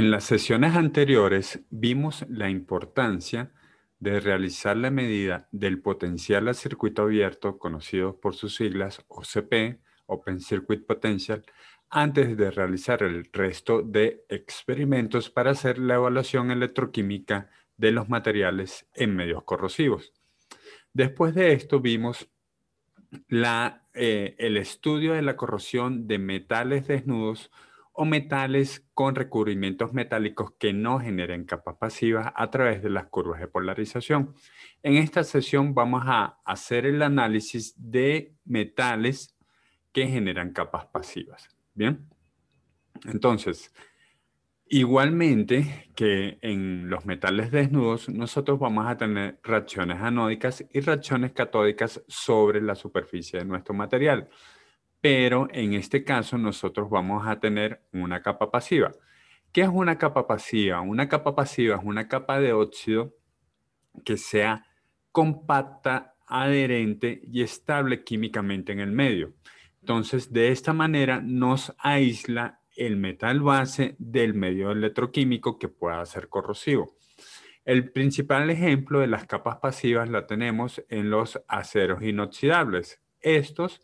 En las sesiones anteriores vimos la importancia de realizar la medida del potencial al circuito abierto, conocido por sus siglas OCP, Open Circuit Potential, antes de realizar el resto de experimentos para hacer la evaluación electroquímica de los materiales en medios corrosivos. Después de esto vimos el estudio de la corrosión de metales desnudos o metales con recubrimientos metálicos que no generen capas pasivas a través de las curvas de polarización. En esta sesión vamos a hacer el análisis de metales que generan capas pasivas. Bien, entonces, igualmente que en los metales desnudos, nosotros vamos a tener reacciones anódicas y reacciones catódicas sobre la superficie de nuestro material. Pero en este caso nosotros vamos a tener una capa pasiva. ¿Qué es una capa pasiva? Una capa pasiva es una capa de óxido que sea compacta, adherente y estable químicamente en el medio. Entonces, de esta manera nos aísla el metal base del medio electroquímico que pueda ser corrosivo. El principal ejemplo de las capas pasivas la tenemos en los aceros inoxidables. Estos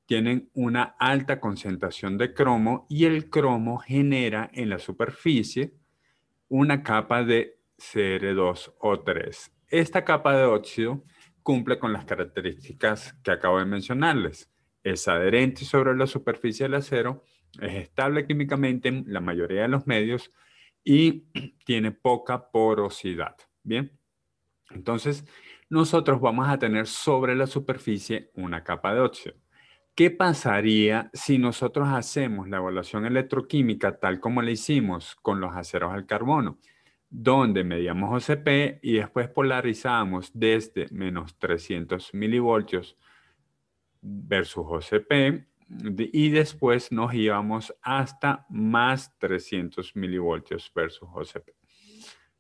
tienen una alta concentración de cromo y el cromo genera en la superficie una capa de Cr2 o 3. Esta capa de óxido cumple con las características que acabo de mencionarles. Es adherente sobre la superficie del acero, es estable químicamente en la mayoría de los medios y tiene poca porosidad. Bien, entonces nosotros vamos a tener sobre la superficie una capa de óxido. ¿Qué pasaría si nosotros hacemos la evaluación electroquímica tal como la hicimos con los aceros al carbono, donde medíamos OCP y después polarizamos desde menos 300 milivoltios versus OCP y después nos íbamos hasta más 300 milivoltios versus OCP?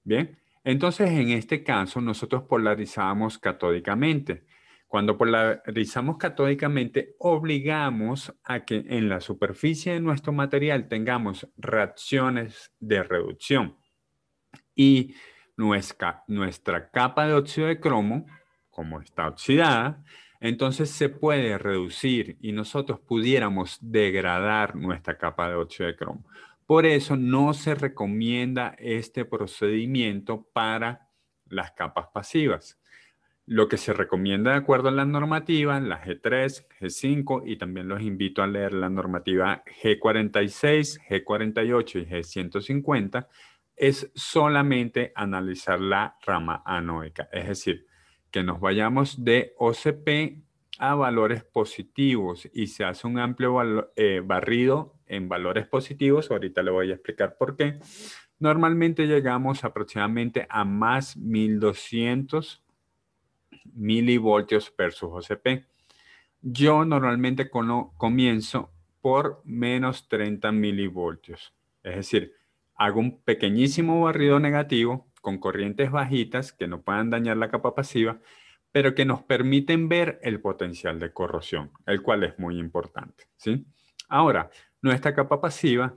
Bien, entonces en este caso nosotros polarizamos catódicamente. Cuando polarizamos catódicamente, obligamos a que en la superficie de nuestro material tengamos reacciones de reducción y nuestra capa de óxido de cromo, como está oxidada, entonces se puede reducir y nosotros pudiéramos degradar nuestra capa de óxido de cromo. Por eso no se recomienda este procedimiento para las capas pasivas. Lo que se recomienda de acuerdo a la normativa, la G3, G5, y también los invito a leer la normativa G46, G48 y G150, es solamente analizar la rama anoica. Es decir, que nos vayamos de OCP a valores positivos y se hace un amplio barrido en valores positivos. Ahorita le voy a explicar por qué. Normalmente llegamos aproximadamente a más 1200 milivoltios versus OCP. Yo normalmente comienzo por menos 30 milivoltios. Es decir, hago un pequeñísimo barrido negativo con corrientes bajitas que no puedan dañar la capa pasiva, pero que nos permiten ver el potencial de corrosión, el cual es muy importante, ¿sí? Ahora, nuestra capa pasiva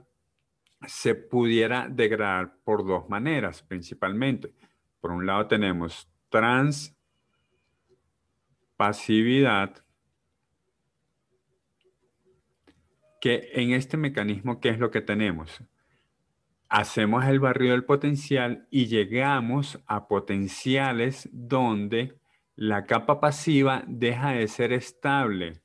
se pudiera degradar por dos maneras, principalmente. Por un lado tenemos transpasividad, que en este mecanismo, ¿qué es lo que tenemos? Hacemos el barrido del potencial y llegamos a potenciales donde la capa pasiva deja de ser estable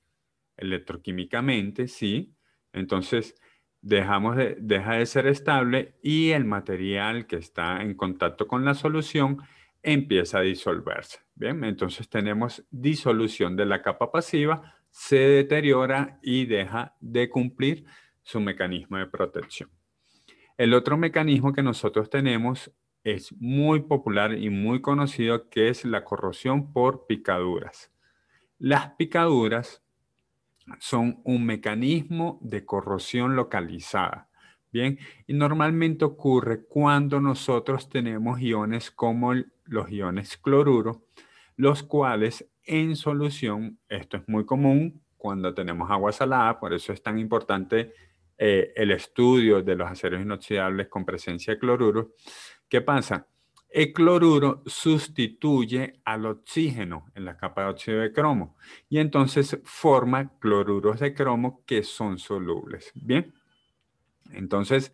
electroquímicamente, ¿sí? Entonces, deja de ser estable y el material que está en contacto con la solución empieza a disolverse. Bien, entonces tenemos disolución de la capa pasiva, se deteriora y deja de cumplir su mecanismo de protección. El otro mecanismo que nosotros tenemos es muy popular y muy conocido, que es la corrosión por picaduras. Las picaduras son un mecanismo de corrosión localizada. Bien, y normalmente ocurre cuando nosotros tenemos iones como los iones cloruro, los cuales en solución, esto es muy común cuando tenemos agua salada, por eso es tan importante el estudio de los aceros inoxidables con presencia de cloruro. ¿Qué pasa? El cloruro sustituye al oxígeno en la capa de óxido de cromo y entonces forma cloruros de cromo que son solubles. Bien, entonces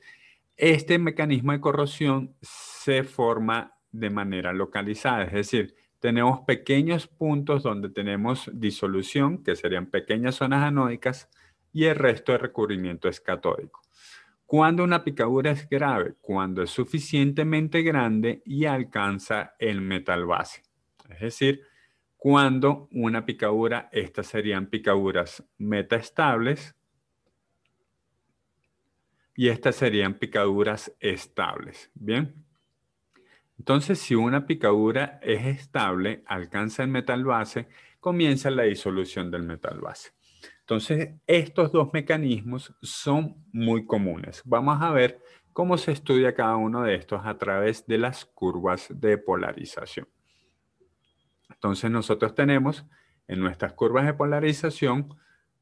este mecanismo de corrosión se forma de manera localizada, es decir, tenemos pequeños puntos donde tenemos disolución, que serían pequeñas zonas anódicas, y el resto de recubrimiento es catódico. Cuando una picadura es grave, cuando es suficientemente grande y alcanza el metal base. Es decir, cuando una picadura, estas serían picaduras metaestables y estas serían picaduras estables. Bien. Entonces, si una picadura es estable, alcanza el metal base, comienza la disolución del metal base. Entonces, estos dos mecanismos son muy comunes. Vamos a ver cómo se estudia cada uno de estos a través de las curvas de polarización. Entonces, nosotros tenemos en nuestras curvas de polarización,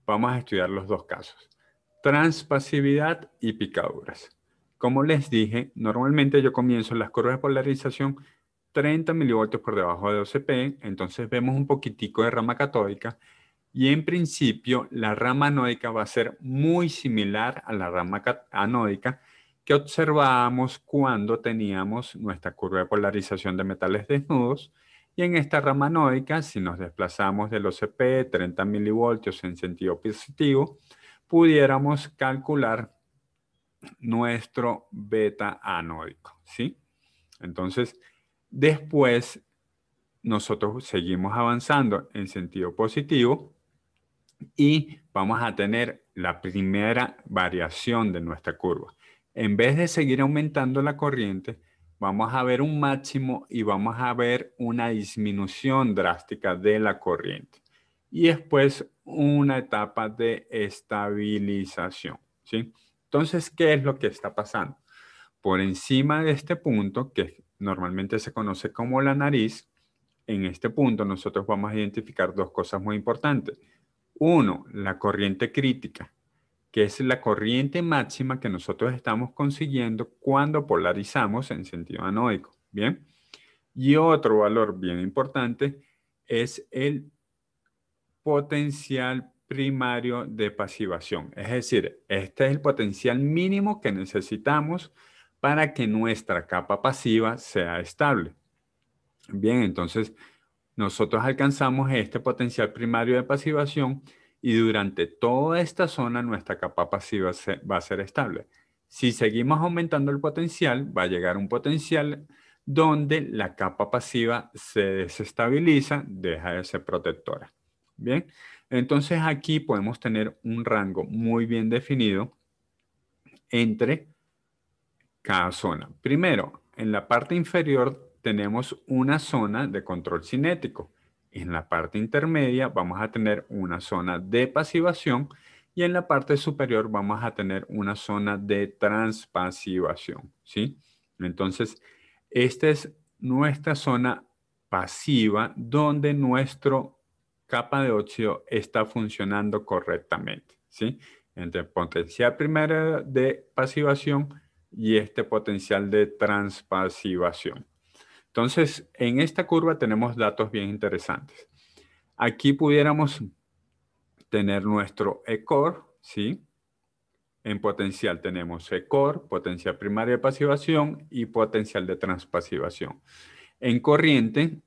vamos a estudiar los dos casos, transpasividad y picaduras. Como les dije, normalmente yo comienzo las curvas de polarización 30 milivoltios por debajo de 12P, entonces vemos un poquitico de rama catódica y en principio la rama anódica va a ser muy similar a la rama anódica que observábamos cuando teníamos nuestra curva de polarización de metales desnudos. Y en esta rama anódica, si nos desplazamos del OCP 30 milivoltios en sentido positivo, pudiéramos calcular nuestro beta anódico, ¿sí? Entonces, después nosotros seguimos avanzando en sentido positivo y vamos a tener la primera variación de nuestra curva. En vez de seguir aumentando la corriente, vamos a ver un máximo y vamos a ver una disminución drástica de la corriente. Y después una etapa de estabilización, ¿sí? Entonces, ¿qué es lo que está pasando? Por encima de este punto, que normalmente se conoce como la nariz, en este punto nosotros vamos a identificar dos cosas muy importantes. Uno, la corriente crítica, que es la corriente máxima que nosotros estamos consiguiendo cuando polarizamos en sentido anódico. Bien. Y otro valor bien importante es el potencial primario de pasivación. Es decir, este es el potencial mínimo que necesitamos para que nuestra capa pasiva sea estable. Bien, entonces nosotros alcanzamos este potencial primario de pasivación y durante toda esta zona nuestra capa pasiva va a ser estable. Si seguimos aumentando el potencial, va a llegar un potencial donde la capa pasiva se desestabiliza, deja de ser protectora. Bien, entonces aquí podemos tener un rango muy bien definido entre cada zona. Primero, en la parte inferior tenemos una zona de control cinético. En la parte intermedia vamos a tener una zona de pasivación y en la parte superior vamos a tener una zona de transpasivación, ¿sí? Entonces, esta es nuestra zona pasiva donde nuestra capa de óxido está funcionando correctamente, ¿sí? Entre potencial primero de pasivación y este potencial de transpasivación. Entonces, en esta curva tenemos datos bien interesantes. Aquí pudiéramos tener nuestro ECOR, ¿sí? En potencial tenemos ECOR, potencial primario de pasivación y potencial de transpasivación. En corriente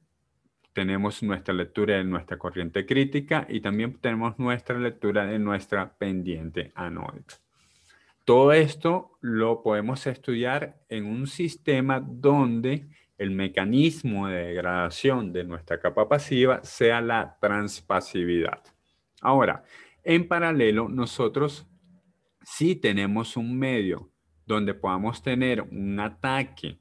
tenemos nuestra lectura de nuestra corriente crítica y también tenemos nuestra lectura de nuestra pendiente anódica. Todo esto lo podemos estudiar en un sistema donde el mecanismo de degradación de nuestra capa pasiva sea la transpasividad. Ahora, en paralelo, nosotros sí tenemos un medio donde podamos tener un ataque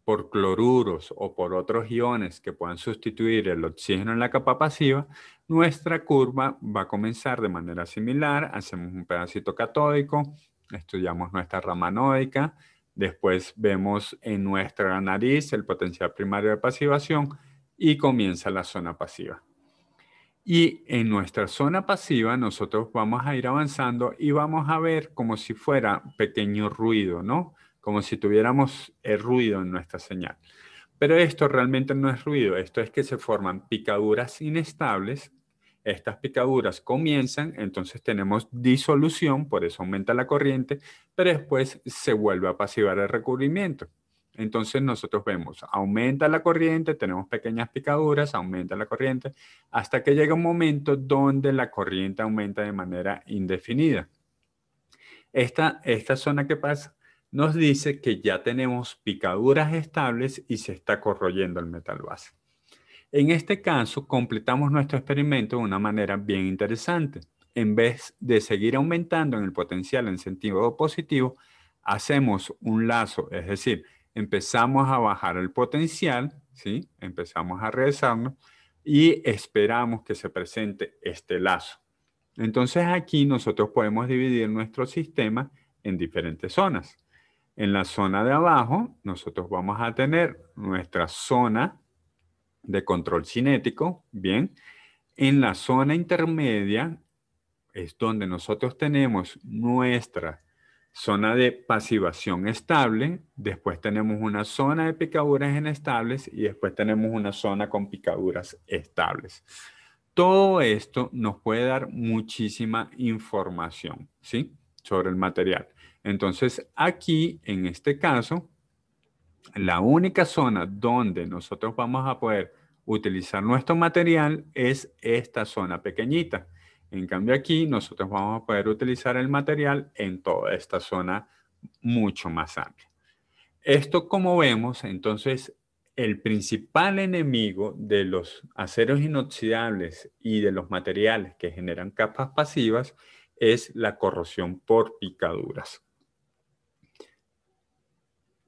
por cloruros o por otros iones que puedan sustituir el oxígeno en la capa pasiva, nuestra curva va a comenzar de manera similar. Hacemos un pedacito catódico, estudiamos nuestra rama anódica, después vemos en nuestra nariz el potencial primario de pasivación y comienza la zona pasiva. Y en nuestra zona pasiva nosotros vamos a ir avanzando y vamos a ver como si fuera pequeño ruido, ¿no? Como si tuviéramos el ruido en nuestra señal. Pero esto realmente no es ruido, esto es que se forman picaduras inestables. Estas picaduras comienzan, entonces tenemos disolución, por eso aumenta la corriente, pero después se vuelve a pasivar el recubrimiento. Entonces nosotros vemos, aumenta la corriente, tenemos pequeñas picaduras, aumenta la corriente, hasta que llega un momento donde la corriente aumenta de manera indefinida. Esta zona que pasa nos dice que ya tenemos picaduras estables y se está corroyendo el metal base. En este caso, completamos nuestro experimento de una manera bien interesante. En vez de seguir aumentando en el potencial en sentido positivo, hacemos un lazo, es decir, empezamos a bajar el potencial, ¿sí? Empezamos a regresarnos y esperamos que se presente este lazo. Entonces aquí nosotros podemos dividir nuestro sistema en diferentes zonas. En la zona de abajo, nosotros vamos a tener nuestra zona de control cinético, bien. En la zona intermedia es donde nosotros tenemos nuestra zona de pasivación estable, después tenemos una zona de picaduras inestables y después tenemos una zona con picaduras estables. Todo esto nos puede dar muchísima información, ¿sí? Sobre el material. Entonces, aquí, en este caso, la única zona donde nosotros vamos a poder utilizar nuestro material es esta zona pequeñita. En cambio aquí nosotros vamos a poder utilizar el material en toda esta zona mucho más amplia. Esto, como vemos, entonces el principal enemigo de los aceros inoxidables y de los materiales que generan capas pasivas es la corrosión por picaduras.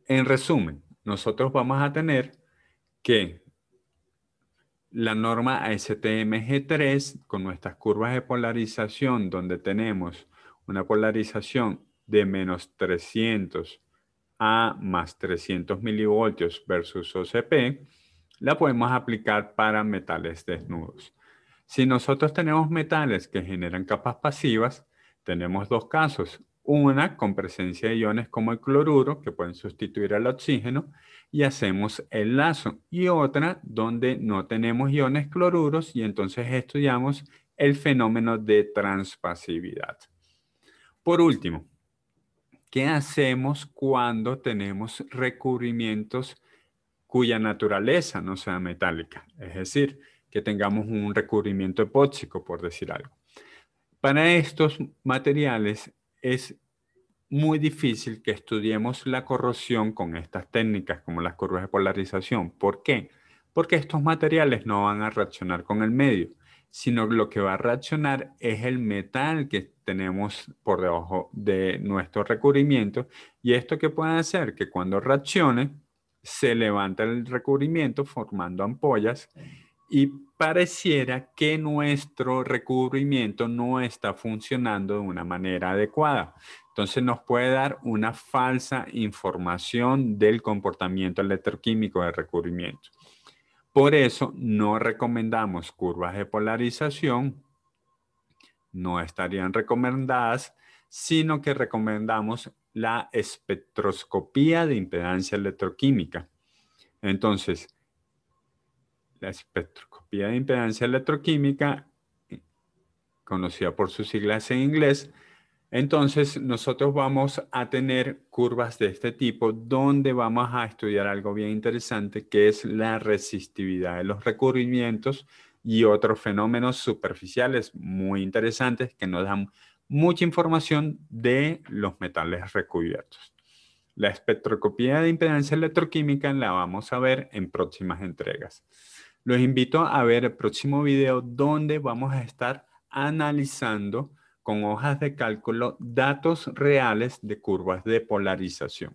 En resumen, nosotros vamos a tener que la norma ASTM-G3 con nuestras curvas de polarización donde tenemos una polarización de menos 300 a más 300 milivoltios versus OCP, la podemos aplicar para metales desnudos. Si nosotros tenemos metales que generan capas pasivas, tenemos dos casos. Una con presencia de iones como el cloruro, que pueden sustituir al oxígeno, y hacemos el lazo. Y otra donde no tenemos iones cloruros y entonces estudiamos el fenómeno de transpasividad. Por último, ¿qué hacemos cuando tenemos recubrimientos cuya naturaleza no sea metálica? Es decir, que tengamos un recubrimiento epóxico, por decir algo. Para estos materiales es muy difícil que estudiemos la corrosión con estas técnicas como las curvas de polarización. ¿Por qué? Porque estos materiales no van a reaccionar con el medio, sino lo que va a reaccionar es el metal que tenemos por debajo de nuestro recubrimiento. ¿Y esto qué puede hacer? Que cuando reaccione, se levanta el recubrimiento formando ampollas y pareciera que nuestro recubrimiento no está funcionando de una manera adecuada. Entonces nos puede dar una falsa información del comportamiento electroquímico del recubrimiento. Por eso no recomendamos curvas de polarización, no estarían recomendadas, sino que recomendamos la espectroscopía de impedancia electroquímica. Entonces, la espectroscopía de impedancia electroquímica, conocida por sus siglas en inglés, entonces nosotros vamos a tener curvas de este tipo donde vamos a estudiar algo bien interesante que es la resistividad de los recubrimientos y otros fenómenos superficiales muy interesantes que nos dan mucha información de los metales recubiertos. La espectroscopía de impedancia electroquímica la vamos a ver en próximas entregas. Los invito a ver el próximo video donde vamos a estar analizando con hojas de cálculo datos reales de curvas de polarización.